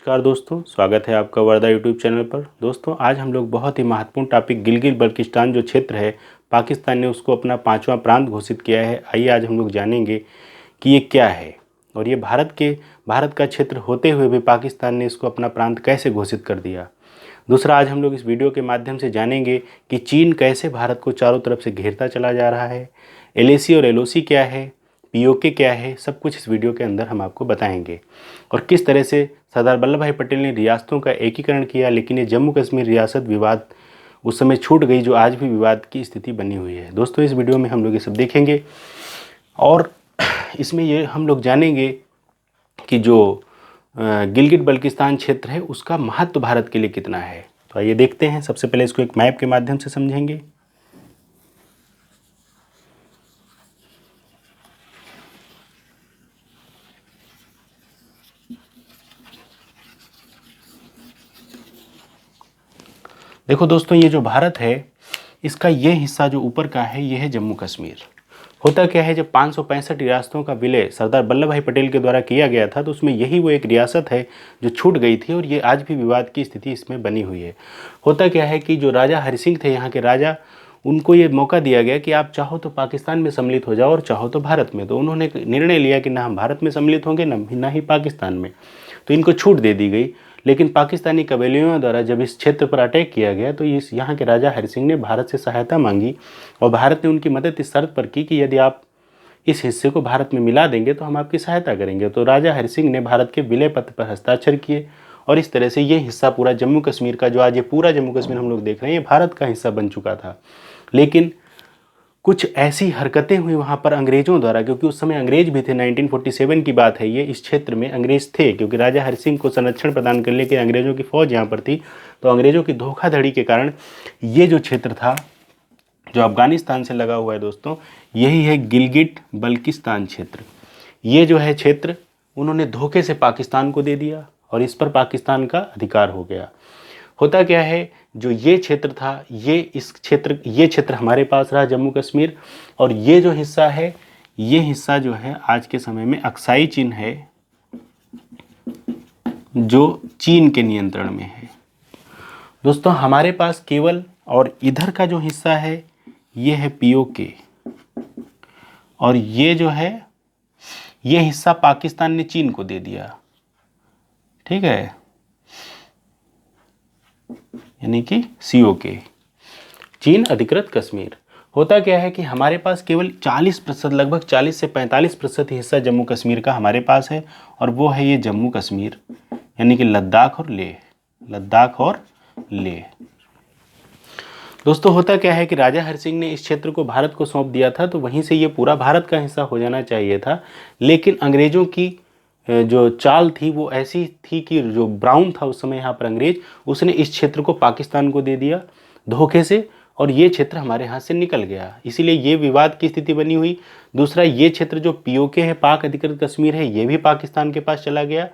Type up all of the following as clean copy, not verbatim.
नमस्कार दोस्तों, स्वागत है आपका वर्धा यूट्यूब चैनल पर। दोस्तों, आज हम लोग बहुत ही महत्वपूर्ण टॉपिक गिलगित बल्किस्तान जो क्षेत्र है, पाकिस्तान ने उसको अपना 5वां प्रांत घोषित किया है। आइए आज हम लोग जानेंगे कि ये क्या है और ये भारत का क्षेत्र होते हुए भी पाकिस्तान ने इसको अपना प्रांत कैसे घोषित कर दिया। दूसरा, आज हम लोग इस वीडियो के माध्यम से जानेंगे कि चीन कैसे भारत को चारों तरफ से घेरता चला जा रहा है, एलएसी और एलओसी क्या है, पीओके क्या है, सब कुछ इस वीडियो के अंदर हम आपको बताएंगे। और किस तरह से सरदार वल्लभ भाई पटेल ने रियासतों का एकीकरण किया, लेकिन ये जम्मू कश्मीर रियासत विवाद उस समय छूट गई, जो आज भी विवाद की स्थिति बनी हुई है। दोस्तों, इस वीडियो में हम लोग ये सब देखेंगे और इसमें ये हम लोग जानेंगे कि जो गिलगित बल्किस्तान क्षेत्र है उसका महत्व भारत के लिए कितना है। तो आइए देखते हैं। सबसे पहले इसको एक मैप के माध्यम से समझेंगे। देखो दोस्तों, ये जो भारत है इसका ये हिस्सा जो ऊपर का है ये है जम्मू कश्मीर। होता क्या है, जब 565 रियासतों का विलय सरदार वल्लभ भाई पटेल के द्वारा किया गया था तो उसमें यही वो एक रियासत है जो छूट गई थी और ये आज भी विवाद की स्थिति इसमें बनी हुई है। होता क्या है कि जो राजा हरि सिंह थे यहाँ के राजा, उनको ये मौका दिया गया कि आप चाहो तो पाकिस्तान में सम्मिलित हो जाओ और चाहो तो भारत में। तो उन्होंने निर्णय लिया कि ना हम भारत में सम्मिलित होंगे ना ही पाकिस्तान में, तो इनको छूट दे दी गई। लेकिन पाकिस्तानी कबीलियों द्वारा जब इस क्षेत्र पर अटैक किया गया तो इस यहाँ के राजा हरि सिंह ने भारत से सहायता मांगी और भारत ने उनकी मदद इस शर्त पर की कि यदि आप इस हिस्से को भारत में मिला देंगे तो हम आपकी सहायता करेंगे। तो राजा हरि सिंह ने भारत के विलय पत्र पर हस्ताक्षर किए और इस तरह से ये हिस्सा पूरा जम्मू कश्मीर का, जो आज ये पूरा जम्मू कश्मीर हम लोग देख रहे हैं, ये भारत का हिस्सा बन चुका था। लेकिन कुछ ऐसी हरकतें हुई वहाँ पर अंग्रेज़ों द्वारा, क्योंकि उस समय अंग्रेज भी थे, 1947 की बात है ये, इस क्षेत्र में अंग्रेज थे, क्योंकि राजा हरि सिंह को संरक्षण प्रदान करने के अंग्रेज़ों की फ़ौज यहाँ पर थी। तो अंग्रेज़ों की धोखाधड़ी के कारण ये जो क्षेत्र था जो अफ़गानिस्तान से लगा हुआ है दोस्तों, यही है गिलगित बल्किस्तान क्षेत्र। ये जो है क्षेत्र उन्होंने धोखे से पाकिस्तान को दे दिया और इस पर पाकिस्तान का अधिकार हो गया। होता क्या है, जो ये क्षेत्र था ये क्षेत्र हमारे पास रहा, जम्मू कश्मीर। और ये जो हिस्सा है, ये हिस्सा जो है आज के समय में अक्साई चीन है, जो चीन के नियंत्रण में है। दोस्तों, हमारे पास केवल, और इधर का जो हिस्सा है ये है पीओके, और ये जो है ये हिस्सा पाकिस्तान ने चीन को दे दिया। ठीक है, यानी कि सीओके, चीन अधिकृत कश्मीर। होता क्या है कि हमारे पास केवल 40%, लगभग 40 से 45% हिस्सा जम्मू कश्मीर का हमारे पास है, और वो है ये जम्मू कश्मीर, यानी कि लद्दाख और लेह। दोस्तों, होता क्या है कि राजा हरि सिंह ने इस क्षेत्र को भारत को सौंप दिया था, तो वहीं से ये पूरा भारत का हिस्सा हो जाना चाहिए था। लेकिन अंग्रेज़ों की जो चाल थी वो ऐसी थी कि जो ब्राउन था उस समय यहाँ पर अंग्रेज, उसने इस क्षेत्र को पाकिस्तान को दे दिया धोखे से, और ये क्षेत्र हमारे हाथ से निकल गया। इसीलिए ये विवाद की स्थिति बनी हुई। दूसरा, ये क्षेत्र जो पीओके है, पाक अधिकृत कश्मीर है, ये भी पाकिस्तान के पास चला गया।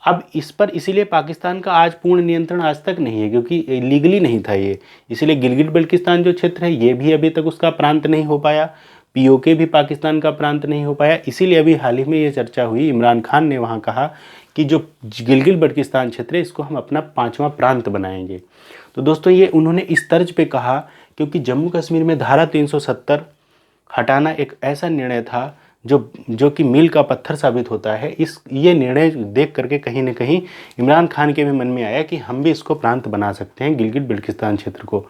अब इस पर इसीलिए पाकिस्तान का आज पूर्ण नियंत्रण आज तक नहीं है, क्योंकि लीगली नहीं था ये। इसीलिए गिलगित बल्किस्तान जो क्षेत्र है ये भी अभी तक उसका प्रांत नहीं हो पाया, पीओके भी पाकिस्तान का प्रांत नहीं हो पाया। इसीलिए अभी हाल ही में ये चर्चा हुई, इमरान खान ने वहाँ कहा कि जो गिलगित बल्किस्तान क्षेत्र है इसको हम अपना 5वां प्रांत बनाएंगे। तो दोस्तों, ये उन्होंने इस तर्ज पे कहा क्योंकि जम्मू कश्मीर में धारा 370 हटाना एक ऐसा निर्णय था जो कि मील का पत्थर साबित होता है। ये निर्णय देख करके कहीं ना कहीं इमरान खान के भी मन में आया कि हम भी इसको प्रांत बना सकते हैं, गिलगित बल्किस्तान क्षेत्र को,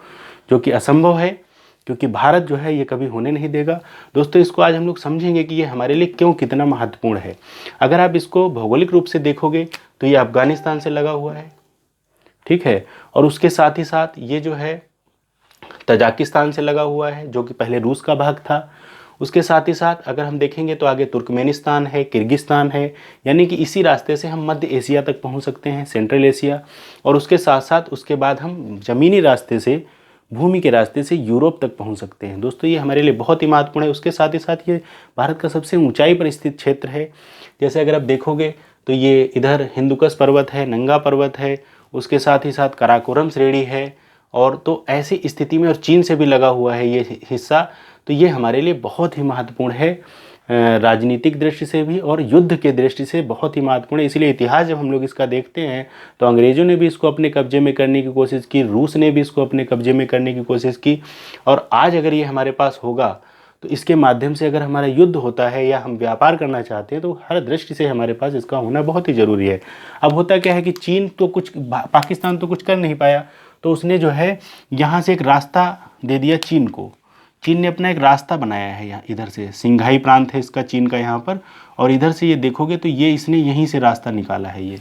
जो कि असंभव है क्योंकि भारत जो है ये कभी होने नहीं देगा। दोस्तों, इसको आज हम लोग समझेंगे कि ये हमारे लिए क्यों कितना महत्वपूर्ण है। अगर आप इसको भौगोलिक रूप से देखोगे तो ये अफ़गानिस्तान से लगा हुआ है, ठीक है, और उसके साथ ही साथ ये जो है तजाकिस्तान से लगा हुआ है, जो कि पहले रूस का भाग था। उसके साथ ही साथ अगर हम देखेंगे तो आगे तुर्कमेनिस्तान है, किर्गिस्तान है, यानी कि इसी रास्ते से हम मध्य एशिया तक पहुंच सकते हैं, सेंट्रल एशिया। और उसके साथ साथ उसके बाद हम ज़मीनी रास्ते से, भूमि के रास्ते से यूरोप तक पहुंच सकते हैं। दोस्तों, ये हमारे लिए बहुत ही महत्वपूर्ण है। उसके साथ ही साथ ये भारत का सबसे ऊंचाई पर स्थित क्षेत्र है। जैसे अगर आप देखोगे तो ये इधर हिंदुकुश पर्वत है, नंगा पर्वत है, उसके साथ ही साथ काराकोरम श्रेणी है, और तो ऐसी स्थिति में, और चीन से भी लगा हुआ है ये हिस्सा। तो ये हमारे लिए बहुत ही महत्वपूर्ण है राजनीतिक दृष्टि से भी और युद्ध के दृष्टि से बहुत ही महत्वपूर्ण है। इसलिए इतिहास जब हम लोग इसका देखते हैं तो अंग्रेज़ों ने भी इसको अपने कब्जे में करने की कोशिश की, रूस ने भी इसको अपने कब्जे में करने की कोशिश की, और आज अगर ये हमारे पास होगा तो इसके माध्यम से अगर हमारा युद्ध होता है या हम व्यापार करना चाहते हैं तो हर दृष्टि से हमारे पास इसका होना बहुत ही ज़रूरी है। अब होता क्या है कि चीन तो कुछ, पाकिस्तान तो कुछ कर नहीं पाया, तो उसने जो है यहाँ से एक रास्ता दे दिया चीन को। चीन ने अपना एक रास्ता बनाया है, यहाँ इधर से सिंघाई प्रांत है इसका चीन का यहाँ पर, और इधर से ये देखोगे तो ये इसने यहीं से रास्ता निकाला है, ये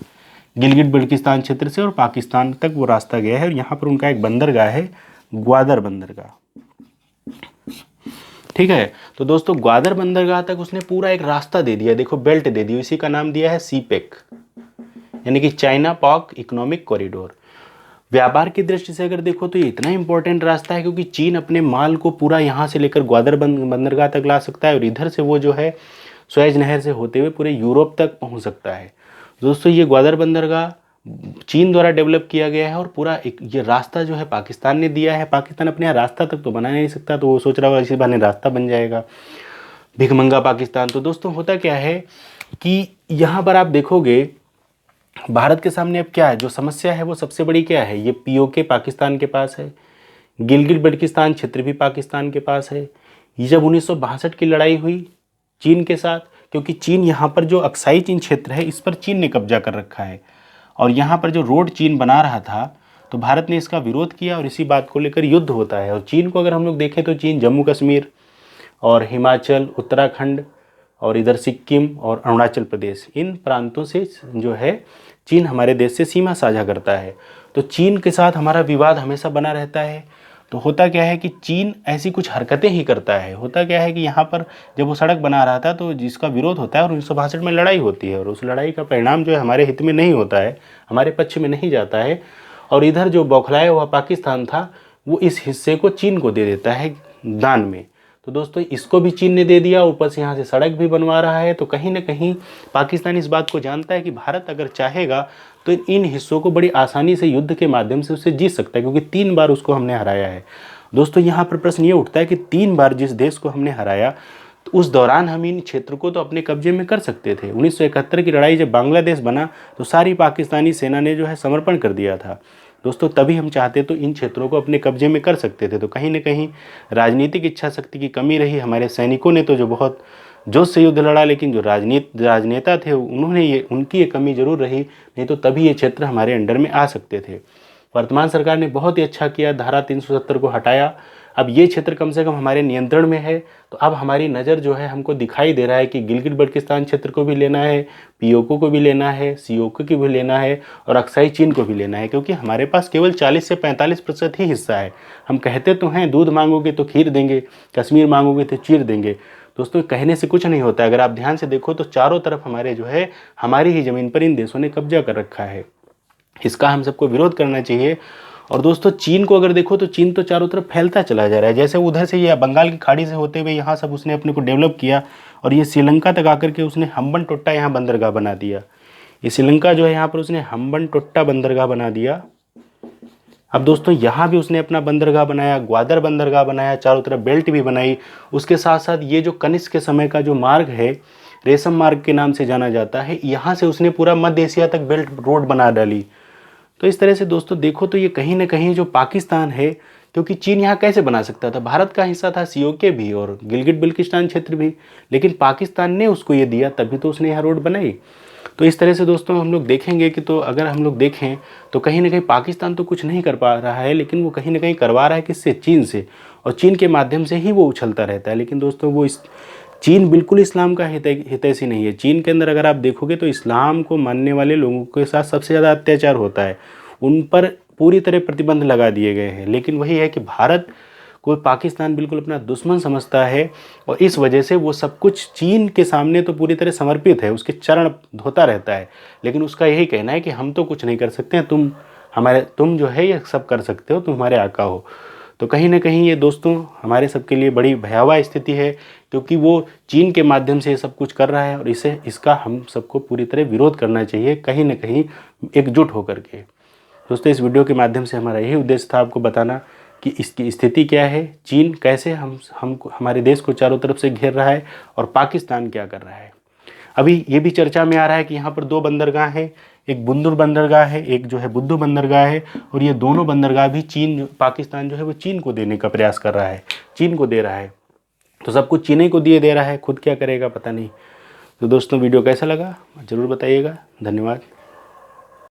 गिलगिट बल्किस्तान क्षेत्र से और पाकिस्तान तक वो रास्ता गया है। और यहाँ पर उनका एक बंदरगाह है, ग्वादर बंदरगाह, ठीक है। तो दोस्तों ग्वादर बंदरगाह तक उसने पूरा एक रास्ता दे दिया, देखो बेल्ट दे दी, इसी का नाम दिया है सीपेक, यानी कि चाइना पाक इकोनॉमिक कॉरिडोर। व्यापार की दृष्टि से अगर देखो तो ये इतना इंपॉर्टेंट रास्ता है क्योंकि चीन अपने माल को पूरा यहाँ से लेकर ग्वादर बंदरगाह तक ला सकता है और इधर से वो जो है स्वेज नहर से होते हुए पूरे यूरोप तक पहुँच सकता है। दोस्तों ये ग्वादर बंदरगाह चीन द्वारा डेवलप किया गया है और पूरा एक ये रास्ता जो है पाकिस्तान ने दिया है। पाकिस्तान अपने यहाँ रास्ता तक तो बना नहीं सकता, तो वो सोच रहा होगा इसी बहाने रास्ता बन जाएगा, भिखमंगा पाकिस्तान। तो दोस्तों होता क्या है कि यहाँ पर आप देखोगे भारत के सामने अब क्या है, जो समस्या है वो सबसे बड़ी क्या है, ये पीओके पाकिस्तान के पास है, गिलगिट बल्किस्तान क्षेत्र भी पाकिस्तान के पास है। ये जब 1962 की लड़ाई हुई चीन के साथ, क्योंकि चीन यहाँ पर जो अक्साई चीन क्षेत्र है इस पर चीन ने कब्जा कर रखा है और यहाँ पर जो रोड चीन बना रहा था तो भारत ने इसका विरोध किया और इसी बात को लेकर युद्ध होता है। और चीन को अगर हम लोग देखें तो चीन जम्मू कश्मीर और हिमाचल, उत्तराखंड और इधर सिक्किम और अरुणाचल प्रदेश, इन प्रांतों से जो है चीन हमारे देश से सीमा साझा करता है। तो चीन के साथ हमारा विवाद हमेशा बना रहता है। तो होता क्या है कि चीन ऐसी कुछ हरकतें ही करता है। होता क्या है कि यहाँ पर जब वो सड़क बना रहा था तो जिसका विरोध होता है और 1962 में लड़ाई होती है और उस लड़ाई का परिणाम जो है हमारे हित में नहीं होता है, हमारे पक्ष में नहीं जाता है, और इधर जो बौखलाया हुआ पाकिस्तान था वो इस हिस्से को चीन को दे देता है दान में। तो दोस्तों इसको भी चीन ने दे दिया, ऊपर से यहाँ से सड़क भी बनवा रहा है। तो कहीं ना कहीं पाकिस्तान इस बात को जानता है कि भारत अगर चाहेगा तो इन हिस्सों को बड़ी आसानी से युद्ध के माध्यम से उससे जीत सकता है, क्योंकि 3 बार उसको हमने हराया है। दोस्तों यहाँ पर प्रश्न ये उठता है कि 3 बार जिस देश को हमने हराया तो उस दौरान हम इन क्षेत्र को तो अपने कब्जे में कर सकते थे। 1971 की लड़ाई जब बांग्लादेश बना तो सारी पाकिस्तानी सेना ने जो है समर्पण कर दिया था। दोस्तों तभी हम चाहते तो इन क्षेत्रों को अपने कब्जे में कर सकते थे। तो कहीं ना कहीं राजनीतिक इच्छा शक्ति की कमी रही। हमारे सैनिकों ने तो जो बहुत जोश से युद्ध लड़ा, लेकिन जो राजनेता थे उन्होंने उनकी ये कमी जरूर रही, नहीं तो तभी ये क्षेत्र हमारे अंडर में आ सकते थे। वर्तमान सरकार ने बहुत ही अच्छा किया, धारा 370 को हटाया। अब ये क्षेत्र कम से कम हमारे नियंत्रण में है। तो अब हमारी नज़र जो है हमको दिखाई दे रहा है कि गिलगिट बल्किस्तान क्षेत्र को भी लेना है, पीओके को भी लेना है, सीओके को भी लेना है और अक्साई चीन को भी लेना है, क्योंकि हमारे पास केवल 40 से 45% ही हिस्सा है। हम कहते तो हैं दूध मांगोगे तो खीर देंगे, कश्मीर मांगोगे तो चीर देंगे। दोस्तों कहने से कुछ नहीं होता है। अगर आप ध्यान से देखो तो चारों तरफ हमारे जो है हमारी ही ज़मीन पर इन देशों ने कब्जा कर रखा है। इसका हम सबको विरोध करना चाहिए। और दोस्तों चीन को अगर देखो तो चीन तो चारों तरफ फैलता चला जा रहा है। जैसे उधर से ये बंगाल की खाड़ी से होते हुए यहाँ सब उसने अपने को डेवलप किया और ये श्रीलंका तक आकर के उसने हम्बनटोट्टा यहाँ बंदरगाह बना दिया। ये श्रीलंका जो है यहाँ पर उसने हम्बनटोट्टा बंदरगाह बना दिया। अब दोस्तों यहाँ भी उसने अपना बंदरगाह बनाया, ग्वादर बंदरगाह बनाया, चारों तरफ बेल्ट भी बनाई। उसके साथ साथ ये जो कनिष्क के समय का जो मार्ग है, रेशम मार्ग के नाम से जाना जाता है, यहाँ से उसने पूरा मध्य एशिया तक बेल्ट रोड बना डाली। तो इस तरह से दोस्तों देखो तो ये कहीं ना कहीं जो पाकिस्तान है, क्योंकि चीन यहाँ कैसे बना सकता था, भारत का हिस्सा था सीओके भी और गिलगिट बल्किस्तान क्षेत्र भी, लेकिन पाकिस्तान ने उसको ये दिया तभी तो उसने यहाँ रोड बनाई। तो इस तरह से दोस्तों हम लोग देखेंगे कि तो अगर हम लोग देखें तो कहीं ना कहीं पाकिस्तान तो कुछ नहीं कर पा रहा है, लेकिन वो कहीं ना कहीं करवा रहा है किससे, चीन से, और चीन के माध्यम से ही वो उछलता रहता है। लेकिन दोस्तों वो चीन बिल्कुल इस्लाम का हितैषी नहीं है। चीन के अंदर अगर आप देखोगे तो इस्लाम को मानने वाले लोगों के साथ सबसे ज़्यादा अत्याचार होता है, उन पर पूरी तरह प्रतिबंध लगा दिए गए हैं। लेकिन वही है कि भारत को पाकिस्तान बिल्कुल अपना दुश्मन समझता है और इस वजह से वो सब कुछ चीन के सामने तो पूरी तरह समर्पित है, उसके चरण धोता रहता है। लेकिन उसका यही कहना है कि हम तो कुछ नहीं कर सकते हैं, तुम जो है ये सब कर सकते हो, तुम हमारे आका हो। तो कहीं ना कहीं ये दोस्तों हमारे सबके लिए बड़ी भयावह स्थिति है, क्योंकि वो चीन के माध्यम से ये सब कुछ कर रहा है और इसका हम सबको पूरी तरह विरोध करना चाहिए, कहीं ना कहीं एकजुट होकर के। दोस्तों इस वीडियो के माध्यम से हमारा यही उद्देश्य था आपको बताना कि इसकी स्थिति क्या है, चीन कैसे हमारे देश को चारों तरफ से घेर रहा है और पाकिस्तान क्या कर रहा है। अभी ये भी चर्चा में आ रहा है कि यहाँ पर 2 बंदरगाह हैं, एक बुंदुर बंदरगाह है, एक जो है बुद्धू बंदरगाह है, और ये दोनों बंदरगाह भी पाकिस्तान जो है वो चीन को देने का प्रयास कर रहा है, चीन को दे रहा है। तो सब कुछ चीन ही को दे रहा है, खुद क्या करेगा पता नहीं। तो दोस्तों वीडियो कैसा लगा ज़रूर बताइएगा। धन्यवाद।